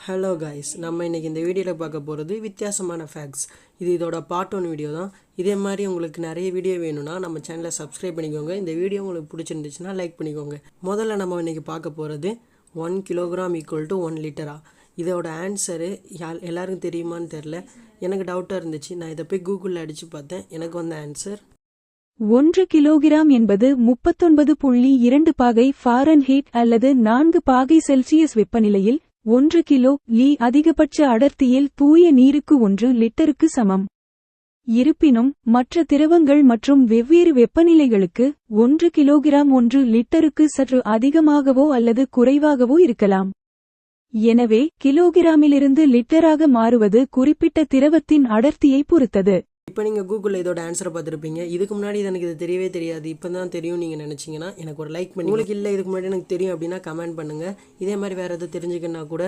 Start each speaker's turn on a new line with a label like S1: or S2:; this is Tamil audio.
S1: ஹலோ கைஸ், நம்ம இன்றைக்கி இந்த வீடியோவில் பார்க்க போகிறது வித்தியாசமான ஃபேக்ட்ஸ். இதோட பார்ட் 1 வீடியோ தான். இதே மாதிரி உங்களுக்கு நிறைய வீடியோ வேணும்னா நம்ம சேனலை சப்ஸ்கிரைப் பண்ணிக்கோங்க. இந்த வீடியோ உங்களுக்கு பிடிச்சிருந்துச்சுன்னா லைக் பண்ணிக்கோங்க. முதல்ல நம்ம இன்றைக்கி பார்க்க போகிறது 1 கிலோகிராம் ஈக்குவல் டு 1 லிட்டரா. இதோட ஆன்சரு எல்லாருக்கும் தெரியுமான்னு தெரில. எனக்கு டவுட்டாக இருந்துச்சு. நான் இதை போய் கூகுளில் அடித்து பார்த்தேன். எனக்கு வந்த ஆன்சர்
S2: 1 கிலோகிராம் என்பது 39.2 பாகை ஃபாரன்ஹீட் அல்லது 4 பாகை செல்சியஸ் வெப்பநிலையில் 1 கிலோ லீ அதிகபட்ச அடர்த்தியில் தூய நீருக்கு 1 லிட்டருக்கு சமம். இருப்பினும் மற்ற திரவங்கள் மற்றும் வெவ்வேறு வெப்பநிலைகளுக்கு 1 கிலோகிராம் 1 லிட்டருக்கு சற்று அதிகமாகவோ அல்லது குறைவாகவோ இருக்கலாம். எனவே கிலோகிராமிலிருந்து லிட்டராக மாறுவது குறிப்பிட்ட திரவத்தின் அடர்த்தியை பொறுத்தது.
S1: இப்போ நீங்கள் கூகுளில் இதோட ஆன்சரை பார்த்துருப்பீங்க. இதுக்கு முன்னாடி எனக்கு இது தெரியவே தெரியாது, இப்போ தான் தெரியும் நீங்கள் நினச்சிங்கன்னா எனக்கு ஒரு லைக் பண்ணி, உங்களுக்கு இல்லை இதுக்கு முன்னாடி எனக்கு தெரியும் அப்படின்னா கமெண்ட் பண்ணுங்கள். இதே மாதிரி வேறு எதாவது தெரிஞ்சுக்கன்னா கூட